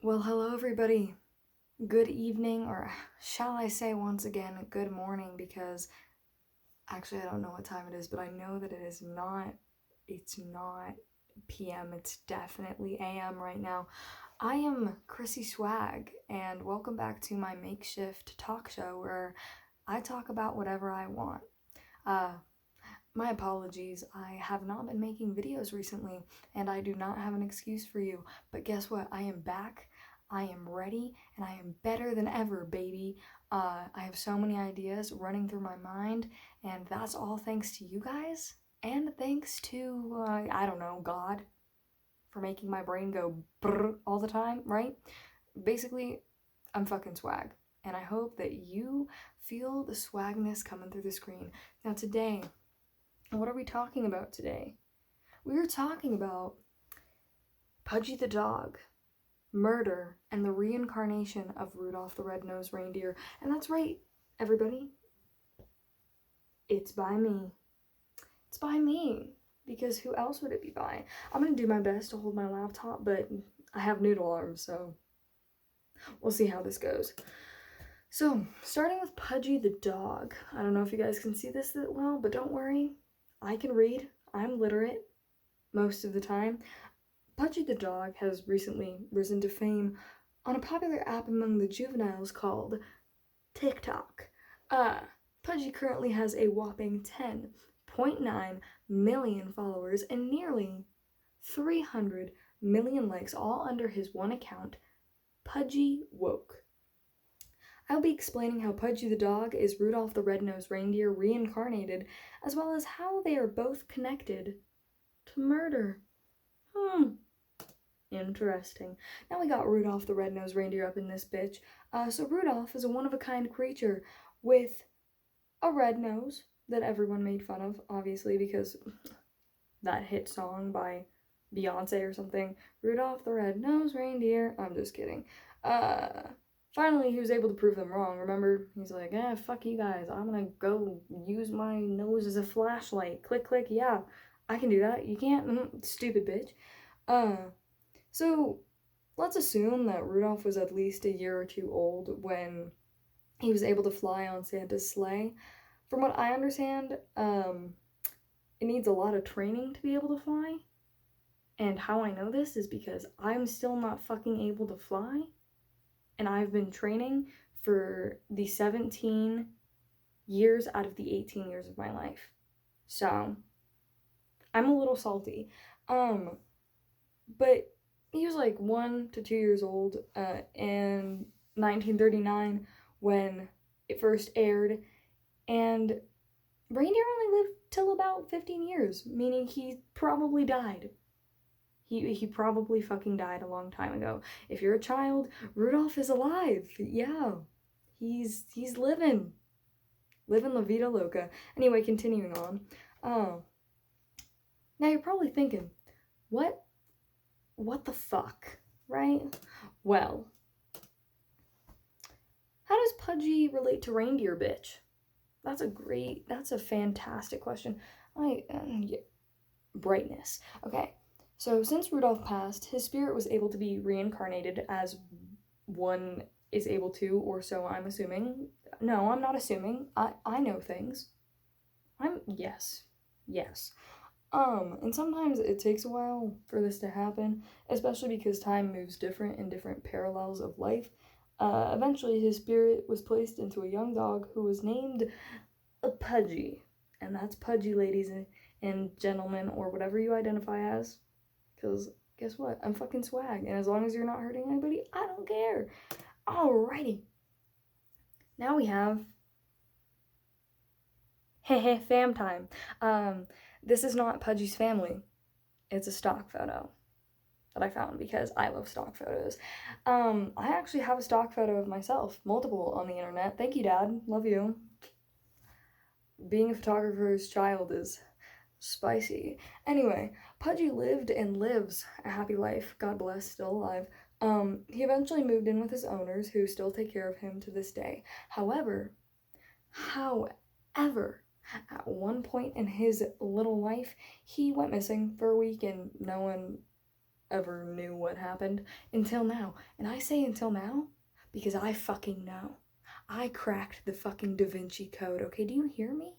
Well, hello everybody. Good evening, or shall I say once again, good morning, because actually I don't know what time it is, but I know that it's not PM, it's definitely AM right now. I am Chrissy Swag, and welcome back to my makeshift talk show where I talk about whatever I want. Uh, my apologies, I have not been making videos recently, and I do not have an excuse for you. But guess what? I am back, I am ready, and I am better than ever, baby. I have so many ideas running through my mind, and that's all thanks to you guys, and thanks to, I don't know, God, for making my brain go brrr all the time, right? Basically, I'm fucking swag, and I hope that you feel the swagness coming through the screen. Now, today, what are we talking about today? We are talking about Pudgy the dog, murder, and the reincarnation of Rudolph the Red-Nosed Reindeer. And that's right, everybody. It's by me. It's by me. Because who else would it be by? I'm gonna do my best to hold my laptop, but I have noodle arms, so we'll see how this goes. So, starting with Pudgy the dog. I don't know if you guys can see this that well, but don't worry. I can read. I'm literate most of the time. Pudgy the dog has recently risen to fame on a popular app among the juveniles called TikTok. Pudgy currently has a whopping 10.9 million followers and nearly 300 million likes, all under his one account, Pudgy Woke. I'll be explaining how Pudgy the dog is Rudolph the Red-Nosed Reindeer reincarnated, as well as how they are both connected to murder. Interesting. Now we got Rudolph the Red-Nosed Reindeer up in this bitch. So Rudolph is a one-of-a-kind creature with a red nose that everyone made fun of, obviously, because that hit song by Beyonce or something. Rudolph the Red-Nosed Reindeer. I'm just kidding. Finally, he was able to prove them wrong. Remember, he's like, fuck you guys. I'm gonna go use my nose as a flashlight. Click, click, yeah. I can do that. You can't? Stupid bitch. So let's assume that Rudolph was at least a year or two old when he was able to fly on Santa's sleigh. From what I understand, it needs a lot of training to be able to fly. And how I know this is because I'm still not fucking able to fly. And I've been training for the 17 years out of the 18 years of my life. So I'm a little salty. But he was like 1 to 2 years old in 1939 when it first aired, and reindeer only lived till about 15 years, meaning he probably died. He probably fucking died a long time ago. If you're a child, Rudolph is alive. Yeah, he's living la vida loca. Anyway, continuing on. Now you're probably thinking, what the fuck, right? Well, how does Pudgy relate to reindeer, bitch? That's a fantastic question. Yeah. Brightness. Okay, so since Rudolph passed, his spirit was able to be reincarnated as one is able to, or so I'm assuming. No, I'm not assuming. I know things. Yes. And sometimes it takes a while for this to happen, especially because time moves different in different parallels of life. Eventually, his spirit was placed into a young dog who was named a Pudgy. And that's Pudgy, ladies and gentlemen, or whatever you identify as. Because guess what? I'm fucking swag. And as long as you're not hurting anybody, I don't care. Alrighty. Now we have fam time. This is not Pudgy's family. It's a stock photo that I found because I love stock photos. I actually have a stock photo of myself, multiple on the internet. Thank you, Dad. Love you. Being a photographer's child is spicy. Anyway, Pudgy lived and lives a happy life. God bless, still alive. He eventually moved in with his owners, who still take care of him to this day. However, at one point in his little life, he went missing for a week and no one ever knew what happened until now. And I say until now because I fucking know. I cracked the fucking Da Vinci Code, okay? Do you hear me?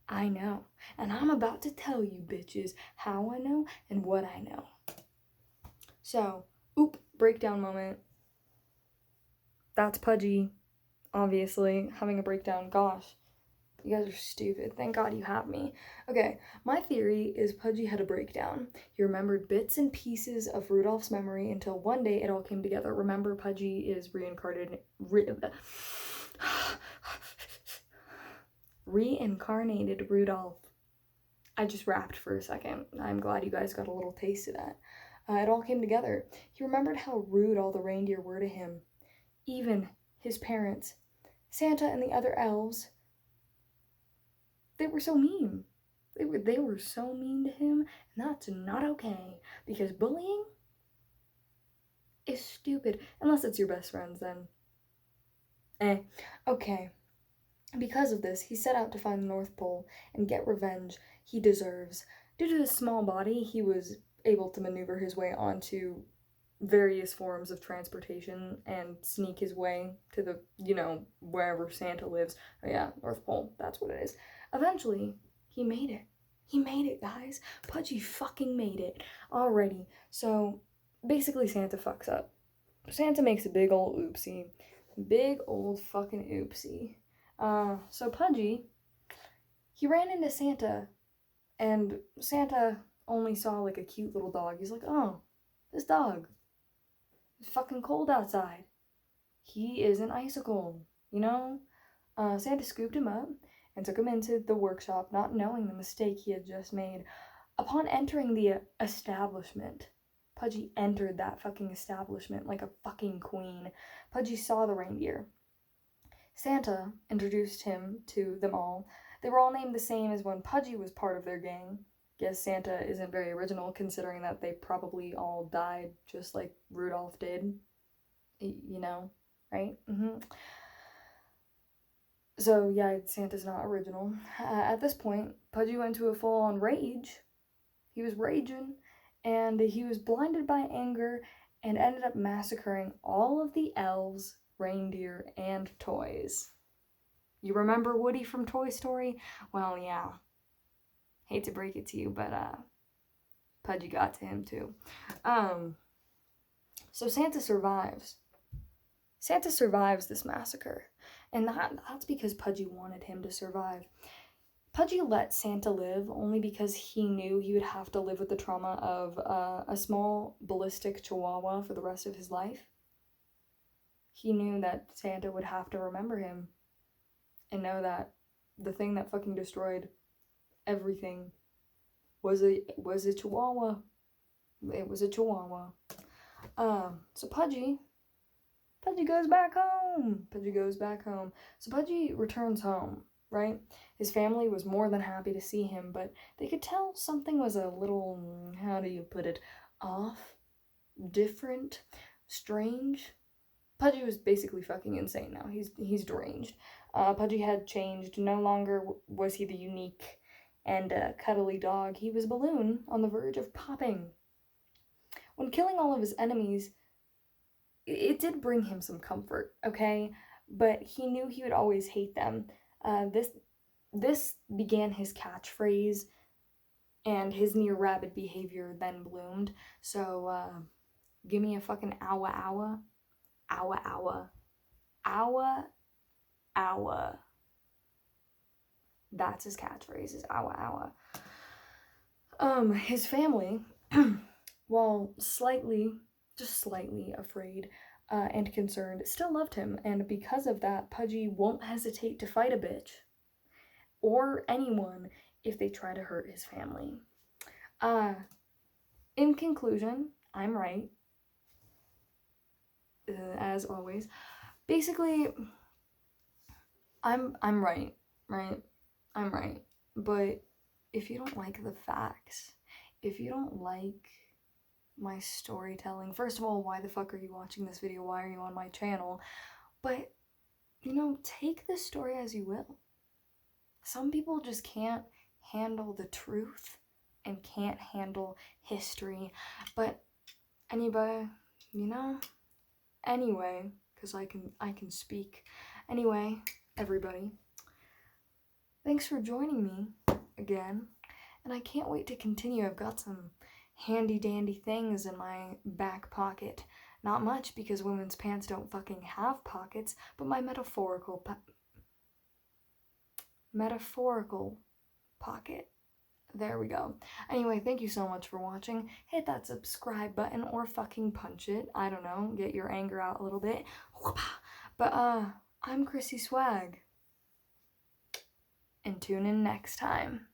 I know. And I'm about to tell you bitches how I know and what I know. So, breakdown moment. That's Pudgy, obviously, having a breakdown. Gosh, you guys are stupid. Thank God you have me. Okay, my theory is Pudgy had a breakdown. He remembered bits and pieces of Rudolph's memory until one day it all came together. Remember, Pudgy is reincarnated Rudolph. I just rapped for a second. I'm glad you guys got a little taste of that. It all came together. He remembered how rude all the reindeer were to him. Even his parents, Santa and the other elves, they were so mean. They were so mean to him, and that's not okay, because bullying is stupid, unless it's your best friends, then. Okay. Because of this, he set out to find the North Pole and get revenge he deserves. Due to his small body, he was able to maneuver his way onto various forms of transportation and sneak his way to the, wherever Santa lives. Oh yeah, North Pole, that's what it is. Eventually, he made it. He made it, guys. Pudgy fucking made it. Alrighty, so basically Santa fucks up. Santa makes a big old oopsie. Big old fucking oopsie. So Pudgy, he ran into Santa, and Santa only saw like a cute little dog. He's like, oh, this dog. It's fucking cold outside. He is an icicle, Santa scooped him up and took him into the workshop, not knowing the mistake he had just made. Upon entering the establishment, Pudgy entered that fucking establishment like a fucking queen. Pudgy saw the reindeer. Santa introduced him to them all. They were all named the same as when Pudgy was part of their gang. Guess Santa isn't very original, considering that they probably all died just like Rudolph did. Right? So, yeah, Santa's not original. At this point, Pudgy went into a full-on rage. He was raging, and he was blinded by anger and ended up massacring all of the elves, reindeer, and toys. You remember Woody from Toy Story? Well, yeah. Hate to break it to you, but Pudgy got to him too. So Santa survives. Santa survives this massacre, and that's because Pudgy wanted him to survive. Pudgy let Santa live only because he knew he would have to live with the trauma of a small ballistic chihuahua for the rest of his life. He knew that Santa would have to remember him and know that the thing that fucking destroyed everything was a chihuahua. It was a chihuahua. So Pudgy goes back home. So Pudgy returns home, right? His family was more than happy to see him, but they could tell something was a little, how do you put it, off, different, strange. Pudgy was basically fucking insane now. He's deranged. Pudgy had changed. No longer was he the unique and cuddly dog. He was a balloon on the verge of popping. When killing all of his enemies, it did bring him some comfort, okay? But he knew he would always hate them. This began his catchphrase, and his near-rabid behavior then bloomed. So, give me a fucking owa owa. Owa owa. Owa owa. That's his catchphrase, is owa owa. His family, while just slightly afraid and concerned, still loved him, and because of that, Pudgy won't hesitate to fight a bitch or anyone if they try to hurt his family. In conclusion, I'm right. As always. Basically, I'm right? I'm right. But if you don't like the facts, if you don't like my storytelling, first of all, why the fuck are you watching this video? Why are you on my channel? But, take this story as you will. Some people just can't handle the truth and can't handle history. But anybody, you know? Anyway, because I can speak. Anyway, everybody, thanks for joining me again, and I can't wait to continue. I've got some handy dandy things in my back pocket. Not much, because women's pants don't fucking have pockets, but my metaphorical pocket. There we go. Anyway, thank you so much for watching. Hit that subscribe button or fucking punch it. I don't know, get your anger out a little bit. But I'm Chrissy Swag. And tune in next time.